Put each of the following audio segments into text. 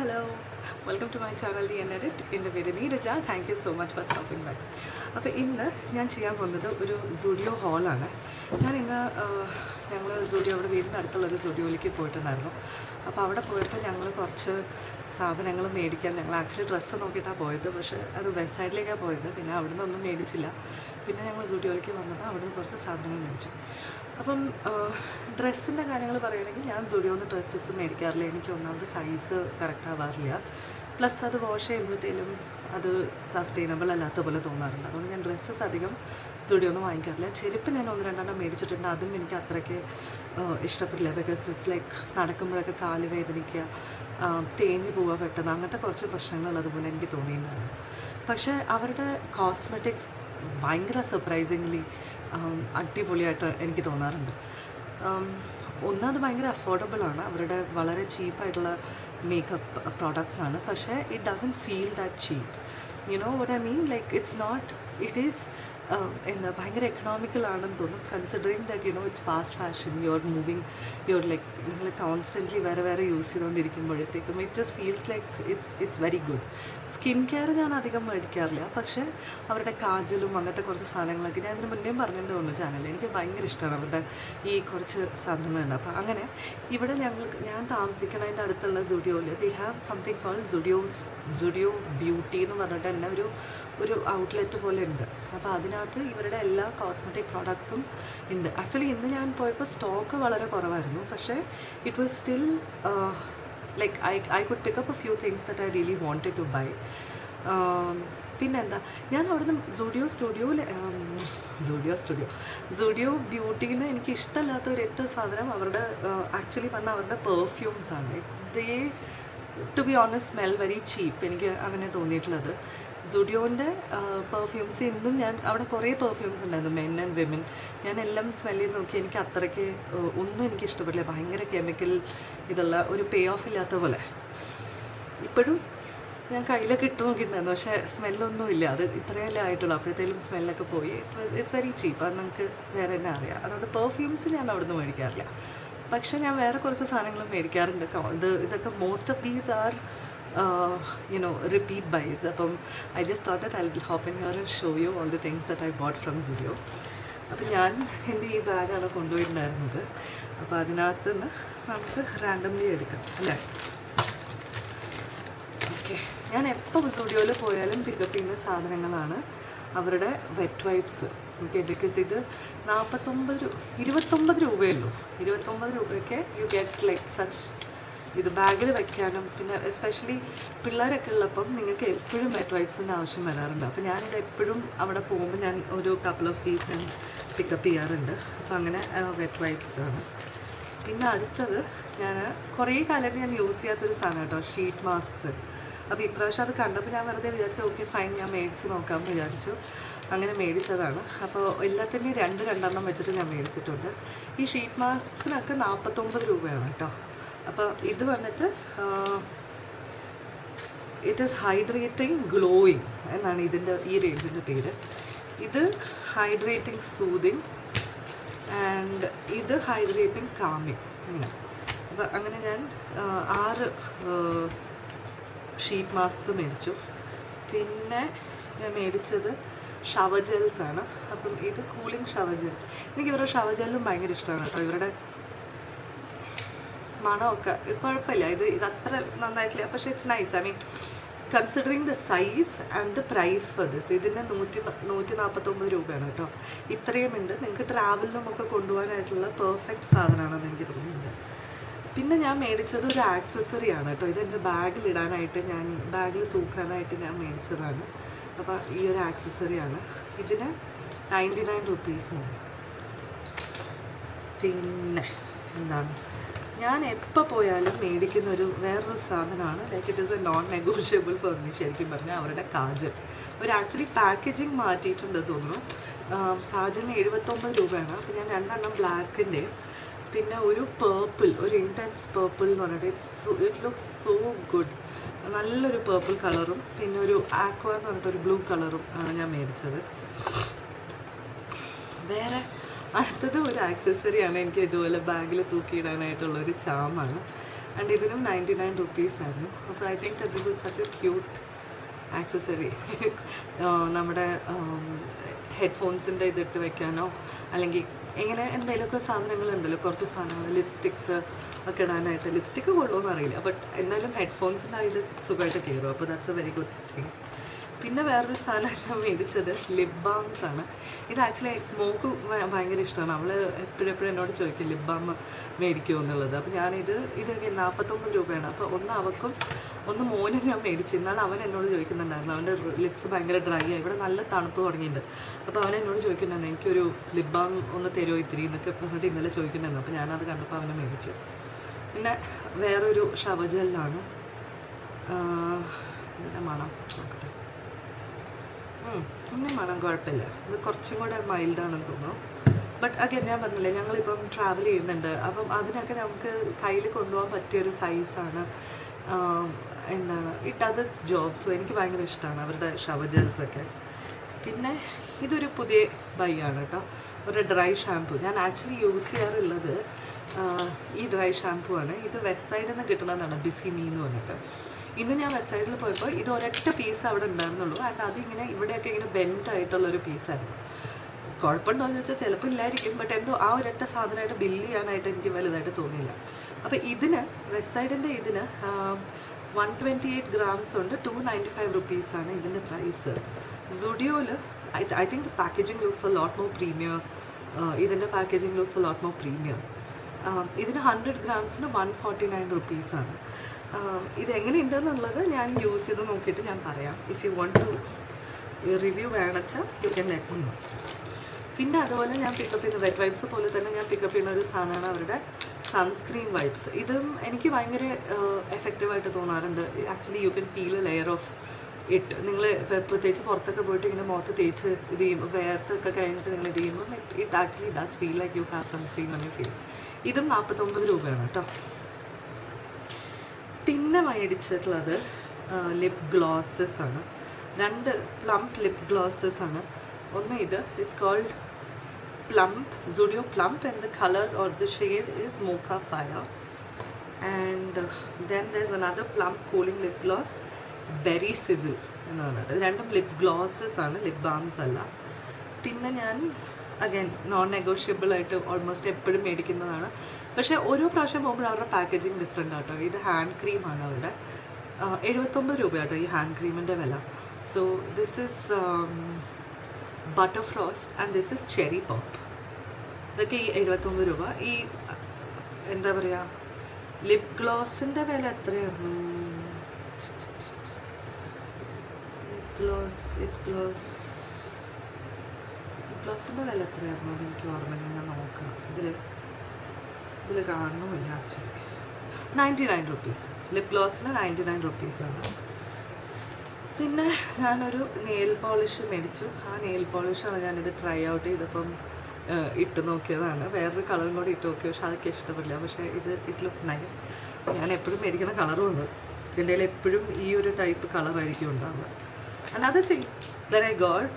Hello, welcome to my channel the N edit. എൻ്റെ പേര് നീരജ. Thank you so much for stopping by. അപ്പോൾ ഇന്ന് ഞാൻ ചെയ്യാൻ പോകുന്നത് ഒരു സുഡിയോ ഹോളാണ്. ഞാനിന്ന് ഞങ്ങൾ സുഡിയോ അവിടെ വീടിൻ്റെ അടുത്തുള്ളൊരു സുഡിയോയിലേക്ക് പോയിട്ടുണ്ടായിരുന്നു. അപ്പോൾ അവിടെ പോയപ്പോൾ ഞങ്ങൾ കുറച്ച് സാധനങ്ങൾ മേടിക്കാൻ, ഞങ്ങൾ ആക്ച്വലി ഡ്രസ്സ് നോക്കിയിട്ടാണ് പോയത്, പക്ഷേ അത് വെസ്റ്റ് സൈഡിലേക്കാണ് പോയത്. പിന്നെ അവിടെ നിന്നൊന്നും മേടിച്ചില്ല. പിന്നെ ഞങ്ങൾ സുഡിയോയിലേക്ക് വന്നപ്പോൾ അവിടെ നിന്ന് കുറച്ച് സാധനങ്ങൾ മേടിച്ചു. അപ്പം ഡ്രസ്സിൻ്റെ കാര്യങ്ങൾ പറയുകയാണെങ്കിൽ ഞാൻ സുഡിയോന്ന് ഡ്രസ്സസ് മേടിക്കാറില്ല. എനിക്ക് ഒന്നാമത് സൈസ് കറക്റ്റ് ആവാറില്ല. പ്ലസ് അത് വാഷ് ചെയ്യുമ്പോഴത്തേലും അത് സസ്റ്റൈനബിൾ അല്ലാത്ത പോലെ തോന്നാറുണ്ട്. അതുകൊണ്ട് ഞാൻ ഡ്രസ്സസ് അധികം സുഡിയോന്ന് വാങ്ങിക്കാറില്ല. ചെരുപ്പ് ഞാൻ ഒന്ന് രണ്ടെണ്ണം മേടിച്ചിട്ടുണ്ട്. അതും എനിക്ക് അത്രയ്ക്ക് ഇഷ്ടപ്പെട്ടില്ല. ബിക്കോസ് ഇറ്റ്സ് ലൈക്ക് നടക്കുമ്പോഴൊക്കെ കാല് വേദനിക്കുക, തേഞ്ഞ് പോവുക പെട്ടെന്ന്, അങ്ങനത്തെ കുറച്ച് പ്രശ്നങ്ങൾ അതുപോലെ എനിക്ക് തോന്നിയിട്ടുണ്ടായിരുന്നു. പക്ഷേ അവരുടെ കോസ്മെറ്റിക്സ് ഭയങ്കര സർപ്രൈസിംഗ്ലി അടിപൊളിയായിട്ട് എനിക്ക് തോന്നാറുണ്ട്. ഒന്നത് ഭയങ്കര അഫോർഡബിളാണ്. അവരുടെ വളരെ ചീപ്പായിട്ടുള്ള മേക്കപ്പ് പ്രോഡക്റ്റ്സ് ആണ്. പക്ഷേ it doesn't feel that cheap. You know what I mean? Like it's not, it is എന്താ ഭയങ്കര എക്കണോമിക്കൽ ആണെന്ന് തോന്നും. Considering that you know it's fast fashion, you are moving, you are like നിങ്ങൾ constantly വേറെ use ചെയ്തുകൊണ്ടിരിക്കുമ്പോഴത്തേക്കും it just feels like it's very good. Skin care ഞാൻ അധികം മേടിക്കാറില്ല. പക്ഷേ അവരുടെ കാജലും അങ്ങനത്തെ കുറച്ച് സാധനങ്ങളൊക്കെ ഞാൻ ഇതിന് മുന്നേ പറഞ്ഞിട്ട് തോന്നുന്നു ചാനലിൽ, എനിക്ക് ഭയങ്കര ഇഷ്ടമാണ് അവരുടെ ഈ കുറച്ച് സാധനങ്ങളുണ്ട്. അപ്പോൾ അങ്ങനെ ഇവിടെ ഞാൻ താമസിക്കുന്നതിൻ്റെ അടുത്തുള്ള സുഡിയോയിൽ they have something called Zudio beauty എന്ന് പറഞ്ഞിട്ട് തന്നെ ഒരു ഔട്ട്ലെറ്റ് പോലെ ഉണ്ട്. അപ്പോൾ അതിനകത്ത് ഇവരുടെ എല്ലാ കോസ്മെറ്റിക് പ്രോഡക്ട്സും ഉണ്ട്. ആക്ച്വലി ഇന്ന് ഞാൻ പോയപ്പോൾ സ്റ്റോക്ക് വളരെ കുറവായിരുന്നു. പക്ഷേ it was still like I could pick up a few things that I really wanted to buy. പിന്നെന്താ, ഞാൻ അവിടുന്ന് സുഡിയോ ബ്യൂട്ടിയിൽ നിന്ന് എനിക്ക് ഇഷ്ടമല്ലാത്ത ഒരു ഏറ്റവും സാധനം അവരുടെ ആക്ച്വലി പറഞ്ഞാൽ അവരുടെ പെർഫ്യൂംസാണ്. They to be honest smell very cheap. എനിക്ക് അങ്ങനെ തോന്നിയിട്ടുള്ളത്. സുഡിയോൻ്റെ പെർഫ്യൂംസ് ഇന്നും ഞാൻ അവിടെ കുറേ പെർഫ്യൂംസ് ഉണ്ടായിരുന്നു, മെൻ ആൻഡ് വിമൻ. ഞാൻ എല്ലാം സ്മെൽ ചെയ്ത് നോക്കി. എനിക്ക് അത്രയ്ക്ക് ഒന്നും എനിക്ക് ഇഷ്ടപ്പെട്ടില്ല. ഭയങ്കര കെമിക്കൽ ഇതുള്ള ഒരു പേ ഓഫ് ഇല്ലാത്ത പോലെ. ഇപ്പോഴും ഞാൻ കയ്യിലൊക്കെ ഇട്ട് നോക്കിയിട്ടുണ്ടായിരുന്നു, പക്ഷേ സ്മെല്ലൊന്നുമില്ല. അത് ഇത്രയല്ലേ ആയിട്ടുള്ളൂ. അപ്പോഴത്തേലും സ്മെല്ലൊക്കെ പോയി. It's very cheap. അത് നമുക്ക് വേറെ തന്നെ അറിയാം. അതുകൊണ്ട് പെർഫ്യൂംസ് ഞാൻ അവിടെ നിന്ന് മേടിക്കാറില്ല. പക്ഷേ ഞാൻ വേറെ കുറച്ച് സാധനങ്ങൾ മേടിക്കാറുണ്ട്. ഇതൊക്കെ most of these are repeat buys. അപ്പം I just thought that I'll hop in here and show you all the things that I bought from Zudio. അപ്പം ഞാൻ എൻ്റെ ഈ ബാഗാണ് കൊണ്ടുപോയിട്ടുണ്ടായിരുന്നത്. അപ്പോൾ അതിനകത്ത് നിന്ന് നമുക്ക് റാൻഡംലി എടുക്കാം അല്ലേ? ഓക്കെ, ഞാൻ എപ്പോൾ സുഡിയോയിൽ പോയാലും പിക്കപ്പ് ചെയ്യുന്ന സാധനങ്ങളാണ് അവരുടെ വെറ്റ് വൈപ്സ്. ഓക്കെ, ബിക്കോസ് ഇത് 29 രൂപയുള്ളൂ. 29 രൂപയ്ക്ക് യു ഗെറ്റ് ലൈക്ക് സച്ച്. ഇത് ബാഗിൽ വെക്കാനും പിന്നെ എസ്പെഷ്യലി പിള്ളേരൊക്കെ ഉള്ളപ്പം നിങ്ങൾക്ക് എപ്പോഴും വെറ്റ് വൈപ്സിൻ്റെ ആവശ്യം വരാറുണ്ട്. അപ്പോൾ ഞാനിത് എപ്പോഴും അവിടെ പോകുമ്പോൾ ഞാൻ ഒരു കപ്പിൾ ഓഫ് പീസ് ഞാൻ പിക്കപ്പ് ചെയ്യാറുണ്ട്. അപ്പോൾ അങ്ങനെ വെറ്റ് വൈപ്സ് ആണ്. പിന്നെ അടുത്തത് ഞാൻ കുറേ കാലമായിട്ട് ഞാൻ യൂസ് ചെയ്യാത്തൊരു സാധനം കേട്ടോ, ഷീറ്റ് മാസ്ക്സ്. അപ്പോൾ ഇപ്രാവശ്യം അത് കണ്ടപ്പോൾ ഞാൻ വെറുതെ വിചാരിച്ചു ഓക്കെ ഫൈൻ, ഞാൻ മേടിച്ച് നോക്കാമെന്ന് വിചാരിച്ചു. അങ്ങനെ മേടിച്ചതാണ്. അപ്പോൾ എല്ലാത്തിൻ്റെയും രണ്ടെണ്ണം വെച്ചിട്ട് ഞാൻ മേടിച്ചിട്ടുണ്ട്. ഈ ഷീറ്റ് മാസ്ക്സിനൊക്കെ 49 രൂപയാണ് കേട്ടോ. അപ്പോൾ ഇത് വന്നിട്ട് ഇറ്റ് ഈസ് ഹൈഡ്രേറ്റിംഗ് ഗ്ലോയിങ് എന്നാണ് ഈ റേഞ്ചിൻ്റെ പേര്. ഇത് ഹൈഡ്രേറ്റിംഗ് സൂതിങ് ആൻഡ് ഇത് ഹൈഡ്രേറ്റിംഗ് കാമിങ്. അപ്പോൾ അങ്ങനെ ഞാൻ 6 ഷീറ്റ് മാസ്ക്സ് മേടിച്ചു. പിന്നെ ഞാൻ മേടിച്ചത് ഷവർ ജെൽസാണ്. അപ്പം ഇത് കൂളിംഗ് ഷവർ ജെൽ. എനിക്ക് ഇവരുടെ ഷവർ ജെല്ലും ഭയങ്കര ഇഷ്ടമാണ് കേട്ടോ. ഇവരുടെ മണമൊക്കെ കുഴപ്പമില്ല. ഇത് അത്ര നന്നായിട്ടില്ല, പക്ഷേ it's nice. I mean considering the size and the price for this. ഇതിന് 149 രൂപയാണ് കേട്ടോ. ഇത്രയും ഉണ്ട്. നിങ്ങൾക്ക് ട്രാവലിനും ഒക്കെ കൊണ്ടുപോകാനായിട്ടുള്ള പെർഫെക്റ്റ് സാധനമാണെന്ന് എനിക്ക് തോന്നുന്നുണ്ട്. പിന്നെ ഞാൻ മേടിച്ചത് ഒരു ആക്സസറിയാണ് കേട്ടോ. ഇതെൻ്റെ ബാഗിലിടാനായിട്ട്, ഞാൻ ബാഗിൽ തൂക്കാനായിട്ട് ഞാൻ മേടിച്ചതാണ്. അപ്പോൾ ഈ ഒരു ആക്സസറിയാണ്. ഇതിന് 99 റുപ്പീസാണ്. പിന്നെ എന്താണ്, ഞാൻ എപ്പോൾ പോയാലും മേടിക്കുന്ന വേറൊരു സാധനമാണ്. Like it is A non negotiable for me. ശരിക്കും പറഞ്ഞാൽ അവരുടെ കാജൽ. ആക്ച്വലി പാക്കേജിങ് മാറ്റിയിട്ടുണ്ട് തോന്നുന്നു. കാജലിന് 79 രൂപയാണ്. അപ്പോൾ ഞാൻ 2 ബ്ലാക്കിൻ്റെ പിന്നെ ഒരു പേർപ്പിൾ, ഒരു ഇൻറ്റൻസ് പേർപ്പിൾ എന്ന് പറഞ്ഞിട്ട് ഇറ്റ് ലുക്സ് സോ ഗുഡ്. നല്ലൊരു പേർപ്പിൾ കളറും പിന്നെ ഒരു ആക്വ എന്ന് പറഞ്ഞിട്ടൊരു ബ്ലൂ കളറും ആണ് ഞാൻ മേടിച്ചത്. വേറെ അടുത്തത് ഒരു ആക്സസറിയാണ്. എനിക്ക് ഇതുപോലെ ബാഗിൽ തൂക്കിയിടാനായിട്ടുള്ളൊരു ചാമാണ്. ആൻഡ് ഇതിനും 99 റുപ്പീസ് ആയിരുന്നു. അപ്പോൾ I think that this is such A cute accessory. നമ്മുടെ ഹെഡ്ഫോൺസിൻ്റെ ഇതിട്ട് വെക്കാനോ അല്ലെങ്കിൽ ഇങ്ങനെ എന്തെങ്കിലുമൊക്കെ സാധനങ്ങളുണ്ടല്ലോ, കുറച്ച് സാധനങ്ങൾ ലിപ്സ്റ്റിക്സ് ഒക്കെ ഇടാനായിട്ട്. ലിപ്സ്റ്റിക്ക് കൊള്ളുമെന്ന് അറിയില്ല, ബട്ട് എന്നാലും ഹെഡ്ഫോൺസിൻ്റെ അതിൽ സുഖമായിട്ട് കയറും. അപ്പോൾ that's A very good thing. പിന്നെ വേറൊരു സാധനം ഞാൻ മേടിച്ചത് ലിപ് ബാംസ് ആണ്. ഇത് ആക്ച്വലി മോൾക്ക് ഭയങ്കര ഇഷ്ടമാണ്. അവൾ എപ്പോഴെപ്പോഴും എന്നോട് ചോദിക്കും ലിപ് ബാം മേടിക്കുമോ എന്നുള്ളത്. അപ്പോൾ ഞാനിത് 49 രൂപയാണ്. അപ്പോൾ ഒന്ന് അവൾക്കും ഒന്ന് മോനും ഞാൻ മേടിച്ചു. ഇന്നാണ് അവൻ എന്നോട് ചോദിക്കുന്നുണ്ടായിരുന്നു, അവൻ്റെ ലിപ്സ് ഭയങ്കര ഡ്രൈ ആയി, ഇവിടെ നല്ല തണുപ്പ് തുടങ്ങിയിട്ടുണ്ട്. അപ്പോൾ അവൻ എന്നോട് ചോദിക്കുന്നുണ്ടായിരുന്നു എനിക്കൊരു ലിപ് ബാം ഒന്ന് തരുമോ ഇത്തിരി എന്നൊക്കെ പറഞ്ഞിട്ട് ഇന്നലെ ചോദിക്കുന്നുണ്ടായിരുന്നു. അപ്പോൾ ഞാനത് കണ്ടപ്പോൾ അവനെ മേടിച്ചു. പിന്നെ വേറൊരു ഷവർ ജെല്ലാണ്. ഇതിൻ്റെ മണം നോക്കട്ടെ. ഒന്നും മണം കുഴപ്പമില്ല. ഇത് കുറച്ചും കൂടെ മൈൽഡാണെന്ന് തോന്നുന്നു. ബട്ട് അഗൈൻ ഞാൻ പറഞ്ഞില്ലേ, ഞങ്ങളിപ്പം ട്രാവൽ ചെയ്യുന്നുണ്ട്. അപ്പം അതിനൊക്കെ നമുക്ക് കയ്യിൽ കൊണ്ടുപോകാൻ പറ്റിയൊരു സൈസാണ്. എന്താണ്, it does it's job. So എനിക്ക് ഭയങ്കര ഇഷ്ടമാണ് അവരുടെ ഷവർ ജെൽസൊക്കെ. പിന്നെ ഇതൊരു പുതിയ ബൈ ആണ് കേട്ടോ, ഒരു ഡ്രൈ ഷാമ്പു. ഞാൻ ആക്ച്വലി യൂസ് ചെയ്യാറുള്ളത് ഈ ഡ്രൈ ഷാമ്പു ആണ്. ഇത് വെസ്റ്റ് സൈഡിൽ നിന്ന് കിട്ടണമെന്നാണ്, ബിസി മീ എന്ന് പറഞ്ഞിട്ട്. ഇന്ന് ഞാൻ വെസ്റ്റ് സൈഡിൽ പോയപ്പോൾ ഇത് ഒരൊറ്റ പീസ് അവിടെ ഉണ്ടായിരുന്നുള്ളൂ. ആൻഡ് അതിങ്ങനെ ഇവിടെയൊക്കെ ഇങ്ങനെ ബെൻഡ് ആയിട്ടുള്ളൊരു പീസായിരുന്നു. കുഴപ്പമുണ്ടോ എന്ന് ചോദിച്ചാൽ ചിലപ്പോൾ ഇല്ലായിരിക്കും, ബട്ട് എന്തോ ആ ഒരൊറ്റ സാധനമായിട്ട് ബില്ല് ചെയ്യാനായിട്ട് എനിക്ക് വലുതായിട്ട് തോന്നിയില്ല. അപ്പോൾ ഇതിന് വെസ്റ്റ് സൈഡിൻ്റെ ഇതിന് 128 grams ഉണ്ട്. 295 റുപ്പീസാണ് ഇതിൻ്റെ പ്രൈസ്. സുഡിയോയിൽ I think the packaging looks a lot more premium. ഇതിൻ്റെ packaging looks a lot more premium. ഇതിന് 100 grams 149 റുപ്പീസാണ്. ഇത് എങ്ങനെയുണ്ടെന്നുള്ളത് ഞാൻ യൂസ് ചെയ്ത് നോക്കിയിട്ട് ഞാൻ പറയാം. If you want to review വേണമെച്ചാൽ you can let me know. പിന്നെ അതുപോലെ ഞാൻ പിക്കപ്പ് ചെയ്യുന്ന വെറ്റ് വൈപ്സ് പോലെ തന്നെ ഞാൻ പിക്കപ്പ് ചെയ്യുന്ന ഒരു സാധനമാണ് അവരുടെ സൺസ്ക്രീൻ വൈപ്സ്. ഇതും എനിക്ക് ഭയങ്കര എഫക്റ്റീവായിട്ട് തോന്നാറുണ്ട്. Actually you can feel A layer of ഇട്ട്. നിങ്ങൾ പ്രത്യേകിച്ച് പുറത്തൊക്കെ പോയിട്ട് ഇങ്ങനെ മുഖത്ത് തേച്ച് ഇത് ചെയ്യുമ്പോൾ വേർത്തൊക്കെ കഴിഞ്ഞിട്ട് നിങ്ങൾ ഇത് ചെയ്യുമ്പോൾ it actually does feel like you have sunscreen on your face. ഇതും 49 രൂപയാണ് കേട്ടോ. പിന്നെ മേടിച്ചിട്ടുള്ളത് ലിപ് ഗ്ലോസസ് ആണ്. 2 പ്ലംപ് ലിപ് ഗ്ലോസസ് ആണ്. ഒന്ന് ഇത്, it's called plump, Zudio plump, and the colour or the shade is mocha fire. And then there is another plump cooling lip gloss, berry sizzle എന്ന് പറഞ്ഞിട്ട്. രണ്ടും ലിപ് ഗ്ലോസസ് ആണ്, lip balms അല്ല. പിന്നെ ഞാൻ അഗൈൻ നോൺ നെഗോഷ്യബിൾ ആയിട്ട് almost എപ്പോഴും മേടിക്കുന്നതാണ്. പക്ഷേ ഓരോ പ്രാവശ്യം പോകുമ്പോൾ അവരുടെ പാക്കേജിങ് ഡിഫറെൻ്റ് ആട്ടോ. ഇത് ഹാൻഡ് ക്രീമാണ് അവരുടെ. 79 രൂപയാട്ടോ ഈ ഹാൻഡ് ക്രീമിൻ്റെ വില. So this is butter frost and this is cherry pop. ഇതൊക്കെ ഈ 79 രൂപ. ഈ എന്താ പറയുക, ലിപ് ഗ്ലോസിൻ്റെ വില എത്രയായിരുന്നു? ലിപ് ഗ്ലോസിൻ്റെ വില എത്രയായിരുന്നു എനിക്ക് ഓർമ്മയില്ല, ഞാൻ നോക്കണം. ഇതിൽ കാണുന്നുമില്ല ആക്ച്വലി. 99 റുപ്പീസ്. ലിപ് ഗ്ലോസിന് 99 റുപ്പീസാണ്. പിന്നെ ഞാനൊരു നെയിൽ പോളിഷ് മേടിച്ചു. ആ നെയിൽ പോളിഷാണ് ഞാനിത് ട്രൈ ഔട്ട് ചെയ്തപ്പം ഇട്ട് നോക്കിയതാണ്. വേറൊരു കളറും കൂടി ഇട്ട് നോക്കി, പക്ഷെ അതൊക്കെ ഇഷ്ടപ്പെടില്ല. പക്ഷേ ഇറ്റ് ലുക്ക് നൈസ്. ഞാൻ എപ്പോഴും മേടിക്കുന്ന കളറുമുണ്ട്. ഇതിൻ്റെ എപ്പോഴും ഈ ഒരു ടൈപ്പ് കളറായിരിക്കും ഉണ്ടാവുക. Another thing that I got,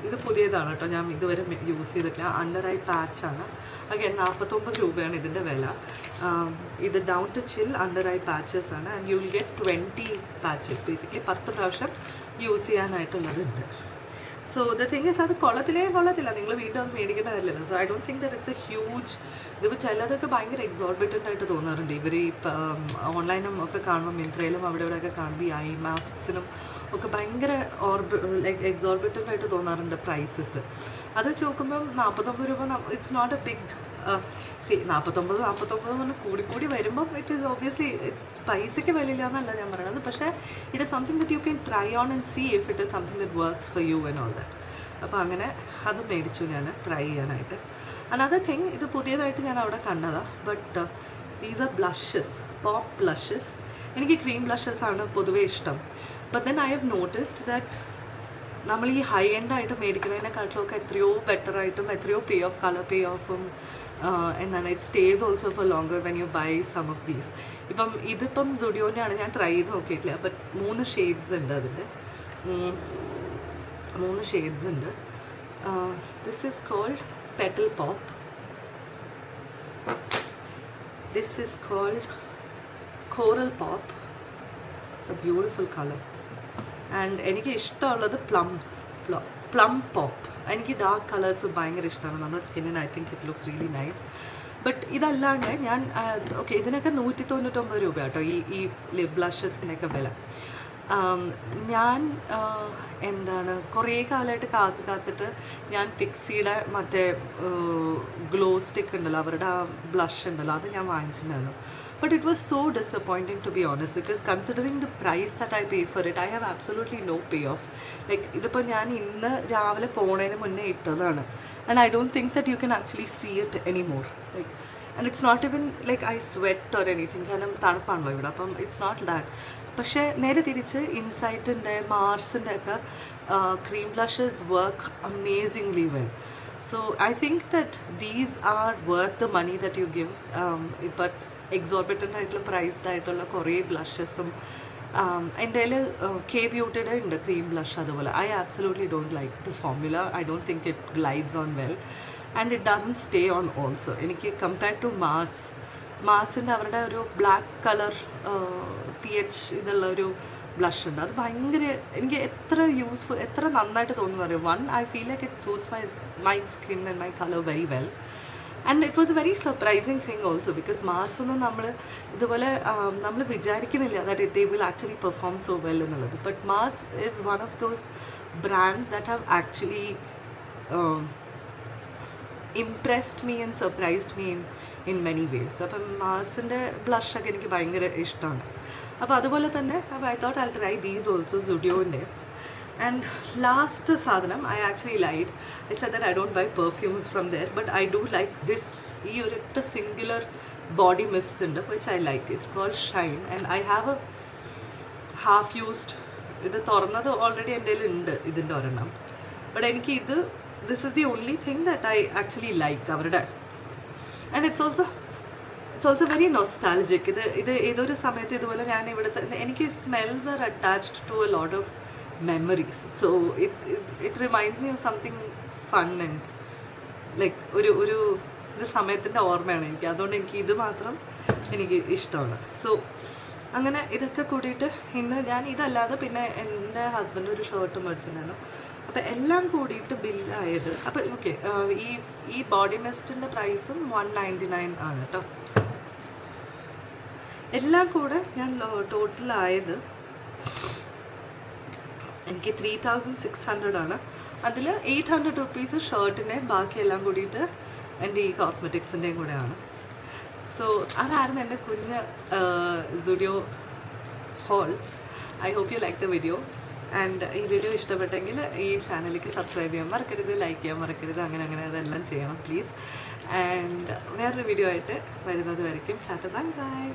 ഇത് പുതിയതാണ് കേട്ടോ, ഞാൻ ഇതുവരെ യൂസ് ചെയ്തിട്ടില്ല. Under eye പാച്ചാണ്. അഗൈൻ 49 രൂപയാണ് ഇതിൻ്റെ വില. ഇത് down to chill under eye patches ആണ്. And you will get 20 patches. Basically 10 പ്രാവശ്യം യൂസ് ചെയ്യാനായിട്ടുള്ളതുണ്ട്. സോ ദ തിങ് ഇസ്, അത് കൊള്ളത്തില്ല. നിങ്ങൾ വീണ്ടും അത് മേടിക്കേണ്ട കാര്യമില്ല. So I don't think that it's a huge. ഇതിപ്പോൾ ചിലതൊക്കെ ഭയങ്കര എക്സോർബിറ്റൻ്റ് ആയിട്ട് തോന്നാറുണ്ട്. ഇവർ ഈ ഓൺലൈനും ഒക്കെ കാണുമ്പോൾ, മിന്ത്രയിലും അവിടെ ഇവിടെയൊക്കെ കാണുമ്പോൾ ഈ ഐ മാസ്ക്സിനും ഒക്കെ ഭയങ്കര എക്സോർബിറ്റൻ്റ് ആയിട്ട് തോന്നാറുണ്ട് പ്രൈസസ്. അത് വെച്ച് നോക്കുമ്പം 49 രൂപ ഇറ്റ്സ് നോട്ട് എ ബിഗ്. 49 പറഞ്ഞാൽ കൂടി വരുമ്പം ഇറ്റ് ഈസ് ഓബ്വിയസ്ലി പൈസയ്ക്ക് വിലയില്ല എന്നല്ല ഞാൻ പറയുന്നത്. പക്ഷേ it is something that you can try on and see if it is something that works for you and all that. അപ്പോൾ അങ്ങനെ അത് മേടിച്ചു ഞാൻ ട്രൈ ചെയ്യാനായിട്ട്. അനദർ തിങ്, ഇത് പുതിയതായിട്ട് ഞാൻ അവിടെ കണ്ടതാണ്. But these are blushes, pop blushes. എനിക്ക് ക്രീം ബ്ലഷസ് ആണ് പൊതുവേ ഇഷ്ടം. But then I have noticed that നമ്മൾ ഈ ഹൈ എൻഡ് ആയിട്ട് മേടിക്കുന്നതിനെക്കാട്ടിലൊക്കെ എത്രയോ ബെറ്ററായിട്ടും എത്രയോ കളർ പേ ഓഫും എന്താണ്, it stays also for longer when you buy some of these. ഇതിപ്പം സുഡിയോൻ്റെ ആണ്, ഞാൻ ട്രൈ ചെയ്ത് നോക്കിയിട്ടില്ല. ബട്ട് 3 ഷെയ്ഡ്സ് ഉണ്ട് അതിൻ്റെ. 3 ഷെയ്ഡ്സ് ഉണ്ട്. This is called petal pop. This is called coral pop. It's a beautiful colour. And എനിക്ക് ഇഷ്ടമുള്ളത് പ്ലം പോപ്പ്. എനിക്ക് ഡാർക്ക് കളേഴ്സ് ഭയങ്കര ഇഷ്ടമാണ് നമ്മുടെ സ്കിന്നിന്. I think it looks really nice. But ഇതല്ലാണ്ട് ഞാൻ ഓക്കെ ഇതിനൊക്കെ 199 രൂപ കേട്ടോ ഈ ലിപ് ബ്ലഷസിൻ്റെയൊക്കെ വില. ഞാൻ എന്താണ് കുറേ കാലമായിട്ട് കാത്തിട്ട് ഞാൻ പിക്സിയുടെ മറ്റേ ഗ്ലോ സ്റ്റിക്ക് ഉണ്ടല്ലോ, അവരുടെ ആ ബ്ലഷ് ഉണ്ടല്ലോ, അത് ഞാൻ വാങ്ങിച്ചിട്ടുണ്ടായിരുന്നു. But it was so disappointing, to be honest, because considering the price that I pay for it, I have absolutely no payoff. Like ഇതിപ്പോൾ ഞാൻ ഇന്ന് രാവിലെ പോണതിന് മുന്നേ ഇട്ടതാണ്. And I don't think that you can actually see it anymore. Like, and it's not even like I sweat or anything. കാരണം തണുപ്പാണല്ലോ ഇവിടെ, അപ്പം it's not that. പക്ഷേ നേരെ തിരിച്ച് ഇൻസൈറ്റിൻ്റെ മാർസിൻ്റെ ഒക്കെ cream blushes work amazingly well. So I think that these are worth the money that you give. But എക്സോർബിറ്റൻ്റ് ആയിട്ടുള്ള priced ആയിട്ടുള്ള കുറേ ബ്ലഷസും എൻ്റെ കയ്യിൽ കെ ബ്യൂട്ടിയുടെ ഉണ്ട് ക്രീം ബ്ലഷ്. അതുപോലെ I absolutely don't like the formula. I don't think it glides on well and it doesn't stay on also. എനിക്ക് compared to മാസിൻ്റെ അവരുടെ ഒരു ബ്ലാക്ക് കളർ PH ഇതുള്ള ഒരു ബ്ലഷ് ഉണ്ട്. അത് ഭയങ്കര എനിക്ക് എത്ര യൂസ്ഫുൾ, എത്ര നന്നായിട്ട് തോന്നുന്നു അറിയാം. One, I feel like it suits my skin and my colour very well. And it was a very surprising thing also, because Mars ഒന്നും നമ്മൾ ഇതുപോലെ നമ്മൾ വിചാരിക്കുന്നില്ല that they will actually perform so well എന്നുള്ളത്. But Mars is one of those brands that have actually impressed me and surprised me in many ways. അപ്പം മാർസിൻ്റെ ബ്ലഷൊക്കെ എനിക്ക് ഭയങ്കര ഇഷ്ടമാണ്. അപ്പോൾ അതുപോലെ തന്നെ I thought I try these also, സുഡിയോൻ്റെ. And last sadhanam, I actually lied. I said that I don't buy perfumes from there, but I do like this singular body mist which I like. It's called Shine, and I have a half used. Idu thornadu already ende undu idinte oranam, but eniki this is the only thing that I actually like avarude. And it's also very nostalgic. Idu edoru samayathe iduvole njan ivudത്തെ eniki smells are attached to a lot of memories, so it reminds me of something fun and like ഒരു സമയത്തിൻ്റെ ഓർമ്മയാണ് എനിക്ക്. അതുകൊണ്ട് എനിക്ക് ഇത് മാത്രം എനിക്ക് ഇഷ്ടമാണ്. സോ അങ്ങനെ ഇതൊക്കെ കൂടിയിട്ട് ഇന്ന് ഞാൻ ഇതല്ലാതെ പിന്നെ എൻ്റെ ഹസ്ബൻഡ് ഒരു ഷർട്ട് മേടിച്ചിട്ടുണ്ടായിരുന്നു. അപ്പോൾ എല്ലാം കൂടിയിട്ട് ബില്ലായത്, അപ്പോൾ ഓക്കെ, ഈ ബോഡി മിസ്റ്റിൻ്റെ പ്രൈസും 199 ആണ് കേട്ടോ. എല്ലാം കൂടെ ഞാൻ ടോട്ടലായത് എനിക്ക് 3600 ആണ്. അതിൽ 800 റുപ്പീസ് ഷർട്ടിൻ്റെ, ബാക്കിയെല്ലാം കൂടിയിട്ട് എൻ്റെ ഈ കോസ്മെറ്റിക്സിൻ്റെയും കൂടെയാണ്. സോ അതായിരുന്നു എൻ്റെ കുഞ്ഞ് Zudio haul. I hope you like the video. And ഈ വീഡിയോ ഇഷ്ടപ്പെട്ടെങ്കിൽ ഈ ചാനലിലേക്ക് സബ്സ്ക്രൈബ് ചെയ്യാൻ മറക്കരുത്, ലൈക്ക് ചെയ്യാൻ മറക്കരുത്, അങ്ങനെ അതെല്ലാം ചെയ്യണം പ്ലീസ്. ആൻഡ് വേറൊരു വീഡിയോ ആയിട്ട് വരുന്നത് വരയ്ക്കും. Tata, bye bye.